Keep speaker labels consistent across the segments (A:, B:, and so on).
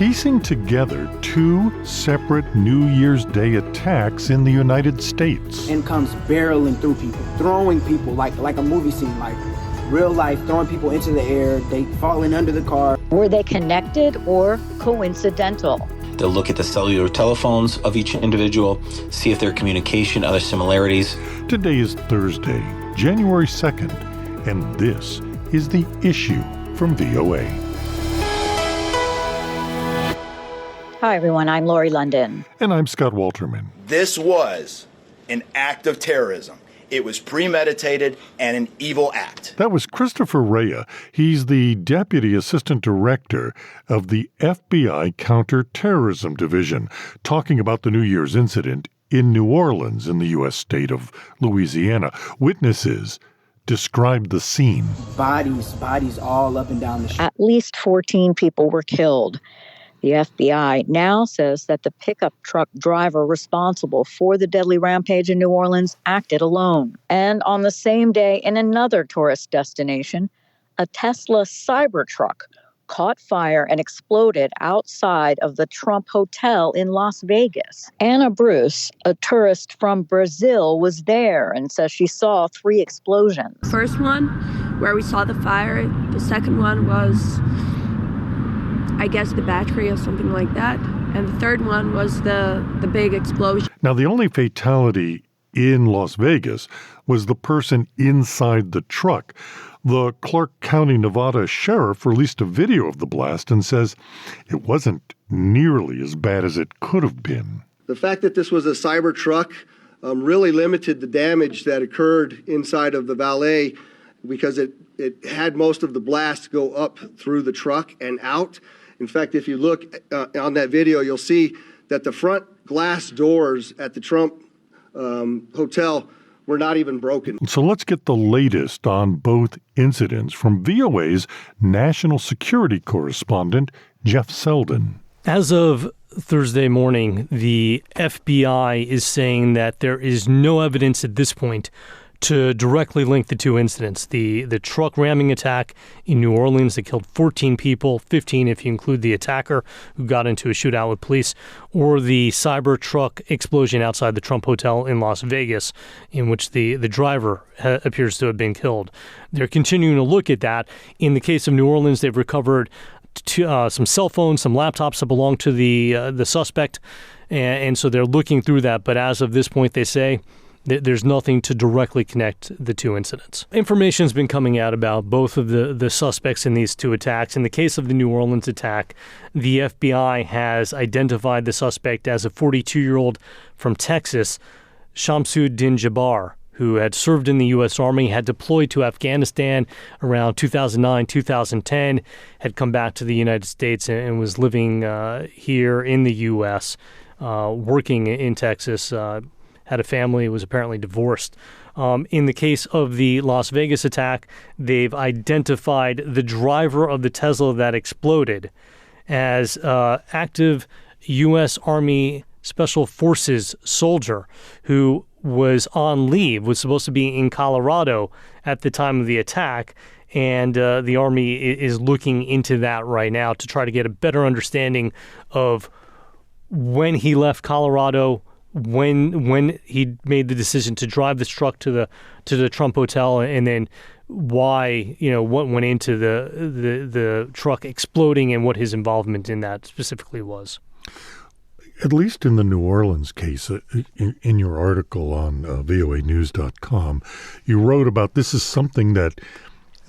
A: piecing together two separate New Year's Day attacks in the United States.
B: And comes barreling through people, throwing people like a movie scene, like real life, throwing people into the air, they falling under the car.
C: Were they connected or coincidental?
D: They'll look at the cellular telephones of each individual, see if there are communication, other similarities.
A: Today is Thursday, January 2nd, and this is The Issue from VOA.
C: Hi, everyone. I'm Lori London.
A: And I'm Scott Walterman.
E: This was an act of terrorism. It was premeditated and an evil act.
A: That was Christopher Rea. He's the Deputy Assistant Director of the FBI Counterterrorism Division, talking about the New Year's incident in New Orleans in the U.S. state of Louisiana. Witnesses described the scene.
B: Bodies all up and down the street.
C: At least 14 people were killed. The FBI now says that the pickup truck driver responsible for the deadly rampage in New Orleans acted alone. And on the same day, in another tourist destination, a Tesla Cybertruck caught fire and exploded outside of the Trump Hotel in Las Vegas. Anna Bruce, a tourist from Brazil, was there and says she saw 3 explosions.
F: First one, where we saw the fire. The second one was, I guess, the battery or something like that. And the third one was the big explosion.
A: Now, the only fatality in Las Vegas was the person inside the truck. The Clark County, Nevada sheriff released a video of the blast and says it wasn't nearly as bad as it could have been.
G: The fact that this was a cyber truck really limited the damage that occurred inside of the valet because it had most of the blast go up through the truck and out. In fact, if you look on that video, you'll see that the front glass doors at the Trump Hotel were not even broken.
A: So let's get the latest on both incidents from VOA's national security correspondent, Jeff Selden.
H: As of Thursday morning, the FBI is saying that there is no evidence at this point to directly link the two incidents. The truck ramming attack in New Orleans that killed 14 people, 15 if you include the attacker who got into a shootout with police, or the Cybertruck explosion outside the Trump Hotel in Las Vegas, in which the driver appears to have been killed. They're continuing to look at that. In the case of New Orleans, they've recovered some cell phones, some laptops that belong to the suspect, and so they're looking through that. But as of this point, they say there's nothing to directly connect the two incidents. Information's been coming out about both of the suspects in these two attacks. In the case of the New Orleans attack, the FBI has identified the suspect as a 42-year-old from Texas, Shamsuddin Jabbar, who had served in the U.S. Army, had deployed to Afghanistan around 2009, 2010, had come back to the United States and was living here in the U.S., working in Texas, had a family, was apparently divorced. In the case of the Las Vegas attack, they've identified the driver of the Tesla that exploded as active U.S. Army Special Forces soldier who was on leave, was supposed to be in Colorado at the time of the attack. And the Army is looking into that right now to try to get a better understanding of when he left Colorado, when he made the decision to drive this truck to the Trump Hotel, and then why, what went into the truck exploding and what his involvement in that specifically was.
A: At least in the New Orleans case, in your article on voanews.com, you wrote about this is something that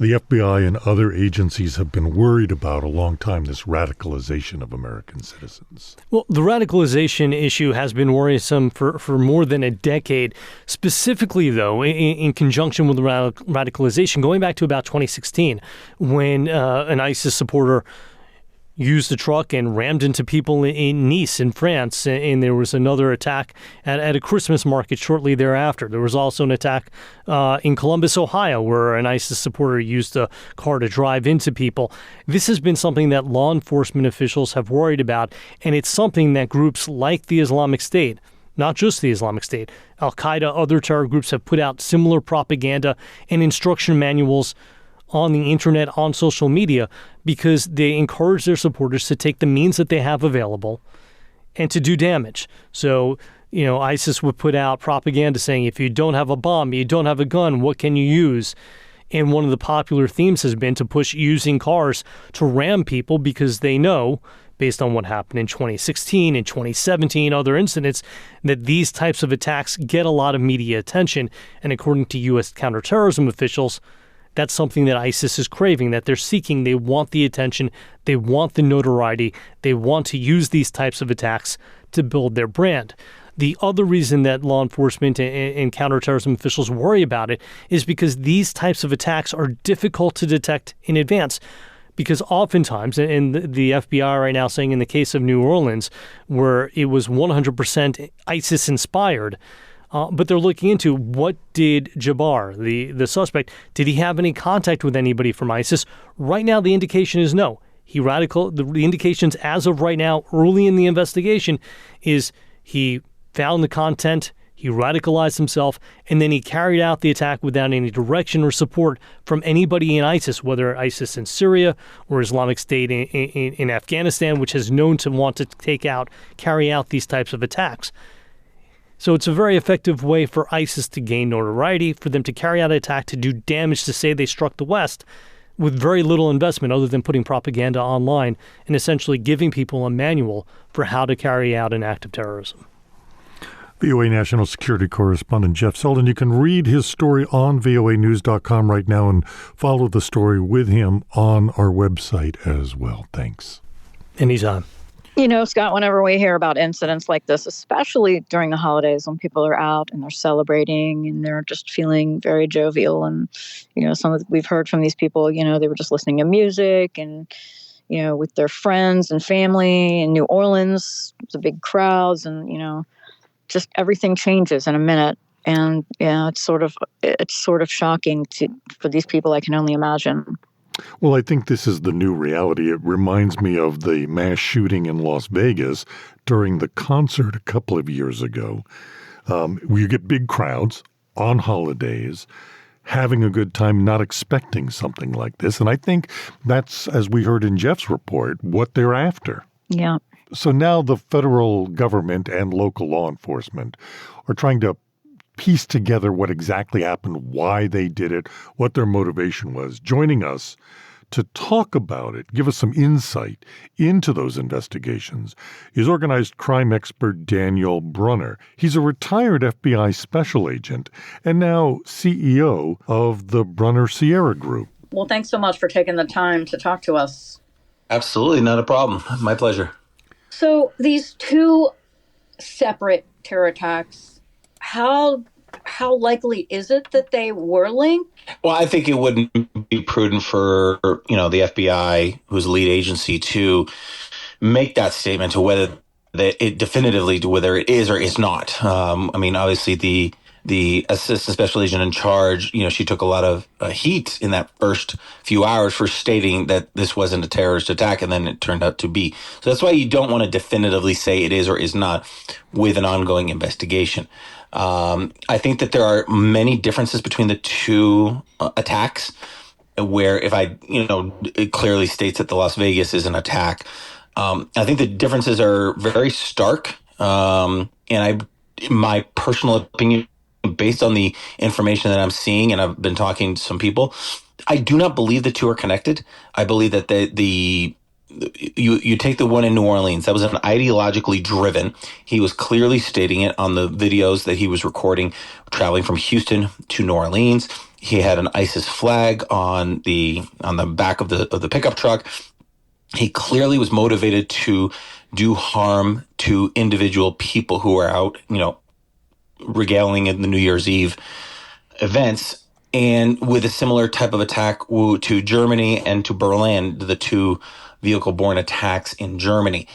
A: the FBI and other agencies have been worried about a long time, this radicalization of American citizens.
H: Well, the radicalization issue has been worrisome for more than a decade. Specifically, though, in conjunction with the radicalization, going back to about 2016, when an ISIS supporter used a truck and rammed into people in Nice in France, and there was another attack at a Christmas market shortly thereafter. There was also an attack in Columbus, Ohio, where an ISIS supporter used a car to drive into people. This has been something that law enforcement officials have worried about, and it's something that groups like the Islamic State, not just the Islamic State, Al-Qaeda, other terror groups have put out similar propaganda and instruction manuals on the internet, on social media, because they encourage their supporters to take the means that they have available and to do damage. So, ISIS would put out propaganda saying, if you don't have a bomb, you don't have a gun, what can you use? And one of the popular themes has been to push using cars to ram people because they know, based on what happened in 2016 and 2017, other incidents, that these types of attacks get a lot of media attention. And according to U.S. counterterrorism officials, that's something that ISIS is craving, that they're seeking. They want the attention. They want the notoriety. They want to use these types of attacks to build their brand. The other reason that law enforcement and counterterrorism officials worry about it is because these types of attacks are difficult to detect in advance. Because oftentimes, and the FBI right now saying in the case of New Orleans, where it was 100% ISIS-inspired, but they're looking into what did Jabbar, the suspect, did he have any contact with anybody from ISIS? Right now, the indication is no. The indications as of right now, early in the investigation, is he found the content, he radicalized himself, and then he carried out the attack without any direction or support from anybody in ISIS, whether ISIS in Syria or Islamic State in Afghanistan, which is known to want to carry out these types of attacks. So it's a very effective way for ISIS to gain notoriety, for them to carry out an attack, to do damage, to say they struck the West, with very little investment other than putting propaganda online and essentially giving people a manual for how to carry out an act of terrorism.
A: VOA National Security Correspondent Jeff Selden. You can read his story on voanews.com right now and follow the story with him on our website as well. Thanks.
H: Anytime.
C: Scott, whenever we hear about incidents like this, especially during the holidays when people are out and they're celebrating and they're just feeling very jovial, and, we've heard from these people, they were just listening to music and, with their friends and family in New Orleans, the big crowds, and, just everything changes in a minute. And it's sort of shocking for these people. I can only imagine.
A: Well, I think this is the new reality. It reminds me of the mass shooting in Las Vegas during the concert a couple of years ago. Where you get big crowds on holidays, having a good time, not expecting something like this. And I think that's, as we heard in Jeff's report, what they're after.
C: Yeah.
A: So now the federal government and local law enforcement are trying to piece together what exactly happened, why they did it, what their motivation was. Joining us to talk about it, give us some insight into those investigations, is organized crime expert Daniel Brunner. He's a retired FBI special agent and now CEO of the Brunner Sierra Group.
I: Well, thanks so much for taking the time to talk to us.
D: Absolutely, not a problem. My pleasure.
I: So these two separate terror attacks, how likely is it that they were linked?
D: Well, I think it wouldn't be prudent for, the FBI, who's the lead agency, to make that statement to whether it definitively to whether it is or is not. Obviously the assistant special agent in charge, she took a lot of heat in that first few hours for stating that this wasn't a terrorist attack, and then it turned out to be. So that's why you don't want to definitively say it is or is not with an ongoing investigation. I think that there are many differences between the two attacks, where it clearly states that the Las Vegas is an attack. I think the differences are very stark. My personal opinion, based on the information that I'm seeing, and I've been talking to some people, I do not believe the two are connected. I believe that you take the one in New Orleans, that was an ideologically driven. He was clearly stating it on the videos that he was recording, traveling from Houston to New Orleans. He had an ISIS flag on the back of the pickup truck. He clearly was motivated to do harm to individual people who are out, regaling in the New Year's Eve events, and with a similar type of attack to Germany and to Berlin, the two vehicle-borne attacks in Germany.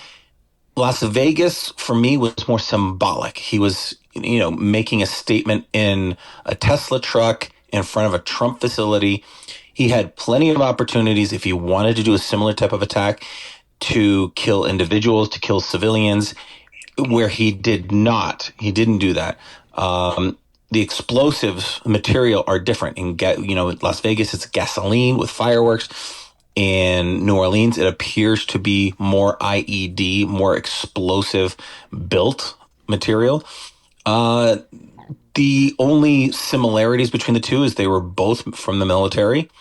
D: Las Vegas, for me, was more symbolic. He was, making a statement in a Tesla truck in front of a Trump facility. He had plenty of opportunities, if he wanted to do a similar type of attack, to kill individuals, to kill civilians, where he did not. He didn't do that. the explosives material are different. In Las Vegas, it's gasoline with fireworks. In New Orleans, it appears to be more IED, more explosive built material. The only similarities between the two is they were both from the military,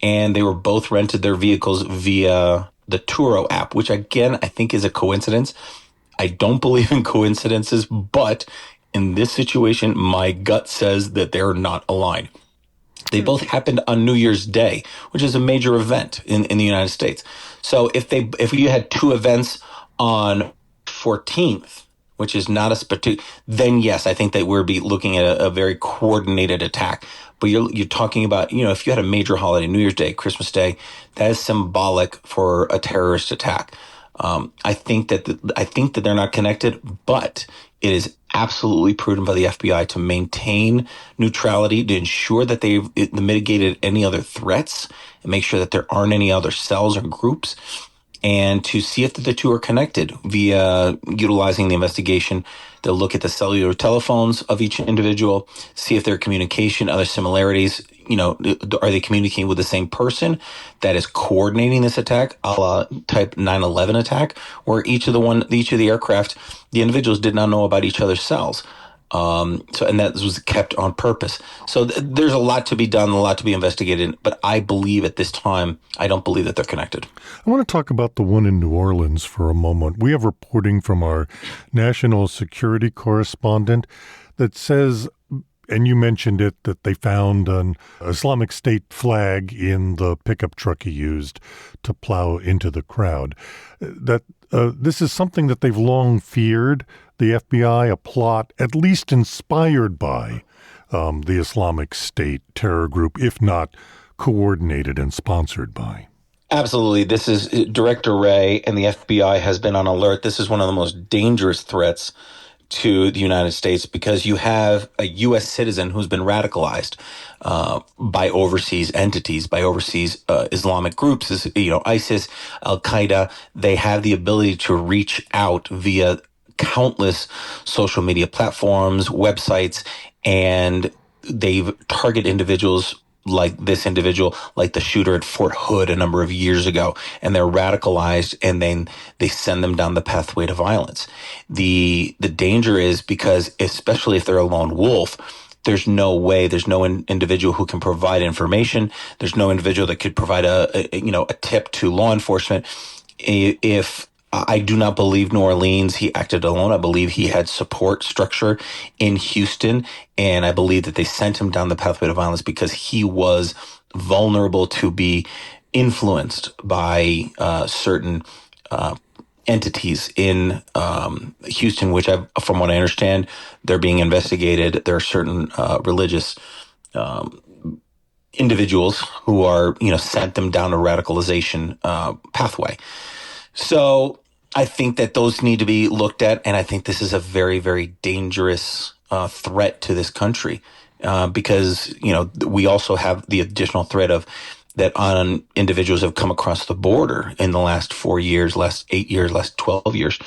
D: and they were both rented their vehicles via the Turo app, which again, I think is a coincidence. I don't believe in coincidences, but in this situation, my gut says that they're not aligned. They both happened on New Year's Day, which is a major event in the United States. So if you had two events on 14th, which is not then yes, I think that we'll be looking at a very coordinated attack. But you're talking about, if you had a major holiday, New Year's Day, Christmas Day, that is symbolic for a terrorist attack. I think that they're not connected, but it is absolutely prudent by the FBI to maintain neutrality, to ensure that they've mitigated any other threats and make sure that there aren't any other cells or groups, and to see if the two are connected via utilizing the investigation to look at the cellular telephones of each individual, see if their communication, other similarities, are they communicating with the same person that is coordinating this attack, a la type 9/11 attack, where each of the aircraft, the individuals did not know about each other's cells. And that was kept on purpose. So there's a lot to be done, a lot to be investigated. But I believe at this time, I don't believe that they're connected.
A: I want to talk about the one in New Orleans for a moment. We have reporting from our national security correspondent that says, and you mentioned it, that they found an Islamic State flag in the pickup truck he used to plow into the crowd. That this is something that they've long feared, the FBI, a plot at least inspired by the Islamic State terror group, if not coordinated and sponsored by.
D: Absolutely. This is Director Wray, and the FBI has been on alert. This is one of the most dangerous threats to the United States, because you have a U.S. citizen who's been radicalized by overseas entities, by overseas Islamic groups, ISIS, Al-Qaeda. They have the ability to reach out via countless social media platforms, websites, and they've targeted individuals like this individual, like the shooter at Fort Hood a number of years ago, and they're radicalized, and then they send them down the pathway to violence. The danger is because, especially if they're a lone wolf, there's no way, there's no individual who can provide information. There's no individual that could provide a tip to law enforcement. If I do not believe New Orleans, he acted alone. I believe he had support structure in Houston, and I believe that they sent him down the pathway to violence because he was vulnerable to be influenced by certain entities in Houston, which, from what I understand, they're being investigated. There are certain religious individuals who are, sent them down a radicalization pathway. So I think that those need to be looked at, and I think this is a very, very dangerous threat to this country because, we also have the additional threat of that on individuals have come across the border in the last 4 years, last 8 years, last 12 years,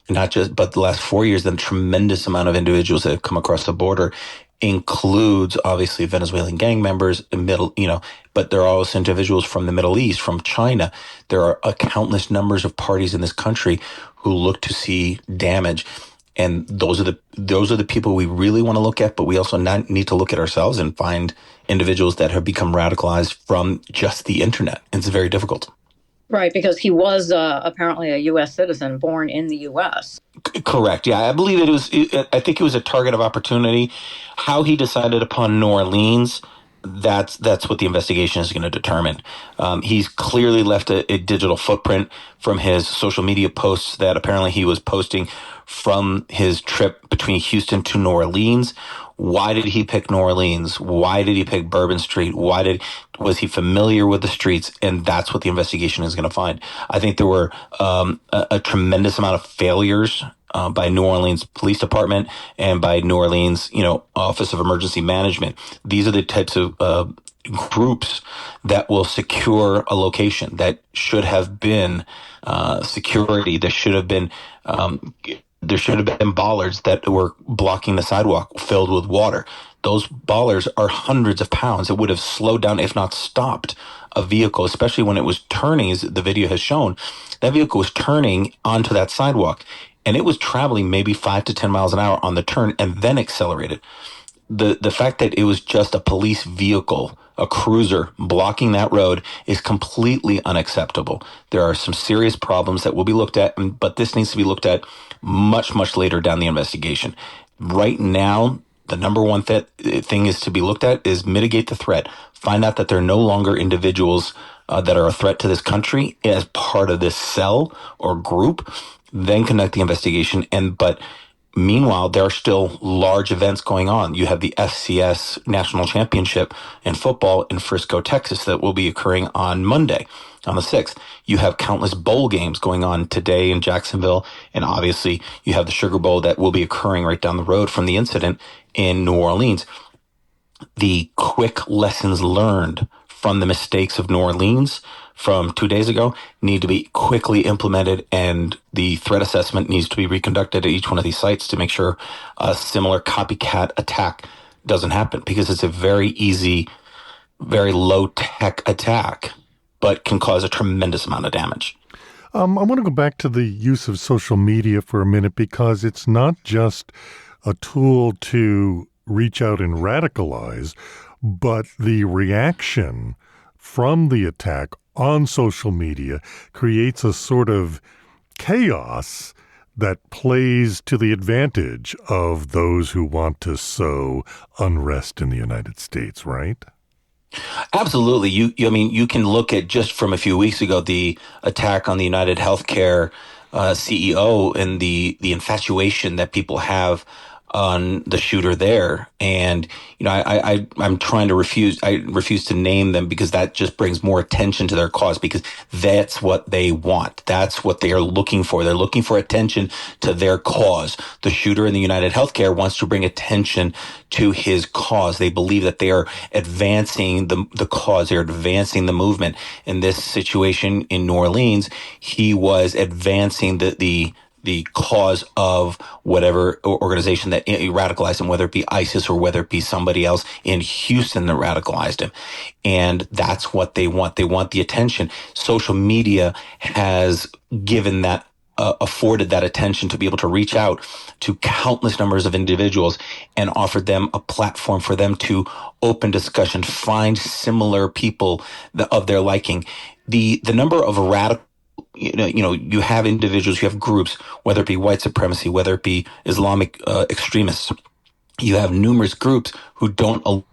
D: but the last 4 years, the tremendous amount of individuals that have come across the border includes obviously Venezuelan gang members, but there are also individuals from the Middle East, from China. There are countless numbers of parties in this country who look to see damage. And those are the people we really want to look at, but we also need to look at ourselves and find individuals that have become radicalized from just the internet. It's very difficult.
I: Right, because he was apparently a U.S. citizen born in the U.S.
D: Correct. Yeah, I believe I think it was a target of opportunity. How he decided upon New Orleans, that's what the investigation is going to determine. He's clearly left a digital footprint from his social media posts that apparently he was posting from his trip between Houston to New Orleans. Why did he pick New Orleans? Why did he pick Bourbon Street? Was he familiar with the streets? And that's what the investigation is going to find. I think there were a tremendous amount of failures by New Orleans Police Department and by New Orleans, Office of Emergency Management. These are the types of groups that will secure a location that should have been security. There should have been there should have been bollards that were blocking the sidewalk filled with water. Those bollards are hundreds of pounds. It would have slowed down, if not stopped, a vehicle, especially when it was turning, as the video has shown. That vehicle was turning onto that sidewalk, and it was traveling maybe 5 to 10 miles an hour on the turn and then accelerated. The fact that it was just a police vehicle, a cruiser, blocking that road is completely unacceptable. There are some serious problems that will be looked at, but this needs to be looked at much, much later down the investigation. Right now, the number one thing is to be looked at is mitigate the threat. Find out that there are no longer individuals that are a threat to this country as part of this cell or group. Then conduct the investigation. But meanwhile, there are still large events going on. You have the FCS National Championship in football in Frisco, Texas, that will be occurring on Monday, on the 6th. You have countless bowl games going on today in Jacksonville. And obviously, you have the Sugar Bowl that will be occurring right down the road from the incident in New Orleans. The quick lessons learned from the mistakes of New Orleans from 2 days ago need to be quickly implemented, and the threat assessment needs to be reconducted at each one of these sites to make sure a similar copycat attack doesn't happen, because it's a very easy, very low-tech attack, but can cause a tremendous amount of damage.
A: I want to go back to the use of social media for a minute, because it's not just a tool to reach out and radicalize, but the reaction from the attack on social media creates a sort of chaos that plays to the advantage of those who want to sow unrest in the United States, right?
D: Absolutely. You can look at just from a few weeks ago, the attack on the United Healthcare CEO and the infatuation that people have on the shooter there. And, I'm trying to refuse to name them, because that just brings more attention to their cause, because that's what they want. That's what they are looking for. They're looking for attention to their cause. The shooter in the United Healthcare wants to bring attention to his cause. They believe that they are advancing the cause. They're advancing the movement. In this situation in New Orleans, he was advancing the cause of whatever organization that radicalized him, whether it be ISIS or whether it be somebody else in Houston that radicalized him. And that's what they want. They want the attention. Social media has given that, afforded that attention to be able to reach out to countless numbers of individuals and offered them a platform for them to open discussion, find similar people of their liking. The number of radical, you have individuals, you have groups, whether it be white supremacy, whether it be Islamic extremists. You have numerous groups who don't align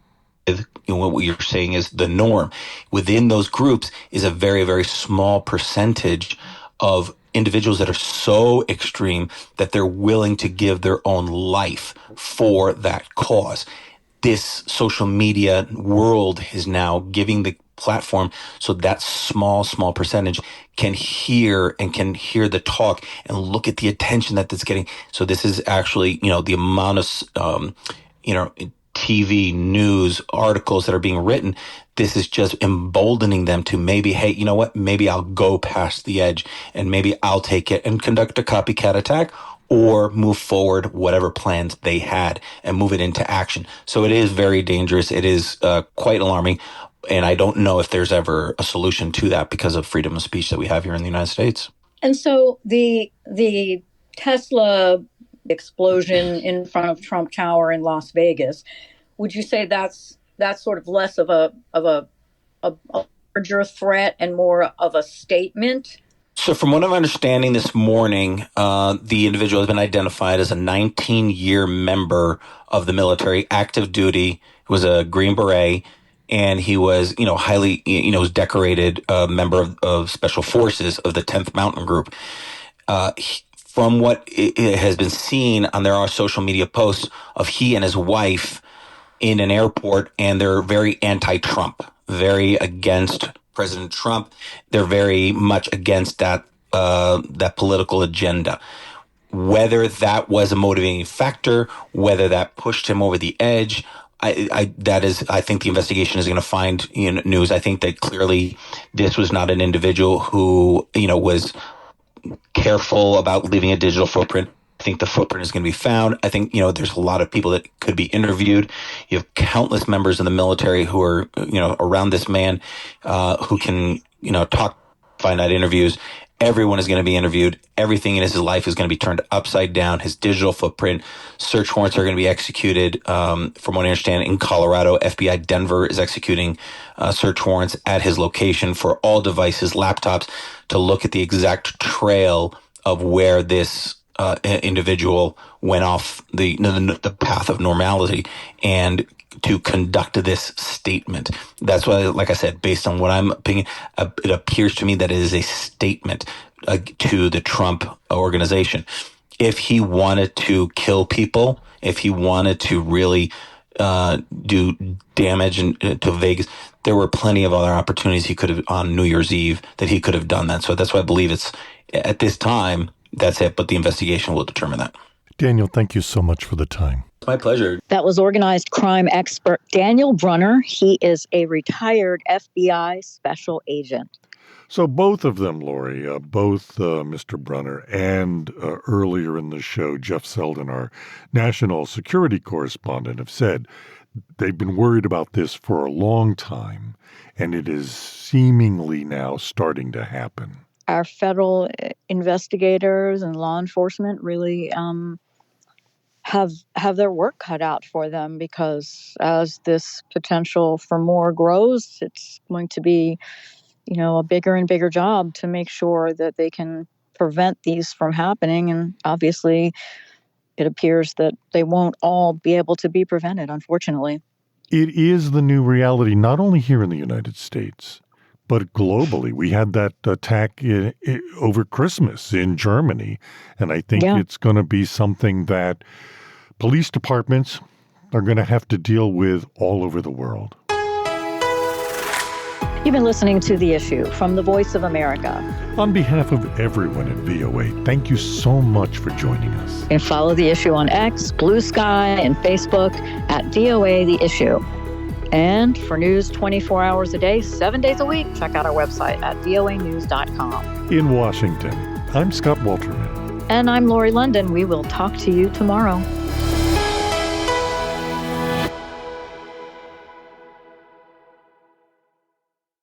D: with what you're saying is the norm. Within those groups is a very, very small percentage of individuals that are so extreme that they're willing to give their own life for that cause. This social media world is now giving the platform so that small percentage can hear the talk and look at the attention that it's getting. So this is actually, the amount of, TV news articles that are being written. This is just emboldening them to maybe, hey, you know what? Maybe I'll go past the edge and maybe I'll take it and conduct a copycat attack, or move forward whatever plans they had and move it into action. So it is very dangerous. It is quite alarming. And I don't know if there's ever a solution to that because of freedom of speech that we have here in the United States.
I: And so the Tesla explosion in front of Trump Tower in Las Vegas, would you say that's sort of less of a larger threat and more of a statement?
D: So from what I'm understanding this morning, the individual has been identified as a 19-year member of the military, active duty. He was a Green Beret, and he was, highly, was decorated member of Special Forces of the 10th Mountain Group. From what it has been seen on their social media posts of he and his wife in an airport, and they're very anti-Trump, very against President Trump. They're very much against that political agenda. Whether that was a motivating factor, whether that pushed him over the edge, I think the investigation is going to find news. I think that clearly this was not an individual who was careful about leaving a digital footprint. I think the footprint is going to be found. I think, there's a lot of people that could be interviewed. You have countless members of the military who are, around this man, who can, talk, find out interviews. Everyone is going to be interviewed. Everything in his life is going to be turned upside down. His digital footprint, search warrants are going to be executed. From what I understand, in Colorado, FBI Denver is executing search warrants at his location for all devices, laptops, to look at the exact trail of where this individual went off the path of normality and to conduct this statement. That's why, like I said, based on what I'm thinking, it appears to me that it is a statement to the Trump organization. If he wanted to kill people, if he wanted to really do damage to Vegas, there were plenty of other opportunities he could have on New Year's Eve that he could have done that. So that's why I believe it's at this time, that's it. But the investigation will determine that.
A: Daniel, thank you so much for the time.
D: It's my pleasure.
C: That was organized crime expert Daniel Brunner. He is a retired FBI special agent.
A: So both of them, Lori, both Mr. Brunner and earlier in the show, Jeff Selden, our national security correspondent, have said they've been worried about this for a long time, and it is seemingly now starting to happen.
C: Our federal investigators and law enforcement really have their work cut out for them, because as this potential for more grows, it's going to be, a bigger and bigger job to make sure that they can prevent these from happening. And obviously, it appears that they won't all be able to be prevented, unfortunately.
A: It is the new reality, not only here in the United States, but globally. We had that attack over Christmas in Germany, and I think it's going to be something that police departments are going to have to deal with all over the world.
C: You've been listening to The Issue from the Voice of America.
A: On behalf of everyone at VOA, thank you so much for joining us.
C: And follow The Issue on X, Blue Sky, and Facebook at VOA The Issue. And for news 24 hours a day, 7 days a week, check out our website at voanews.com.
A: In Washington, I'm Scott Walterman.
C: And I'm Lori London. We will talk to you tomorrow.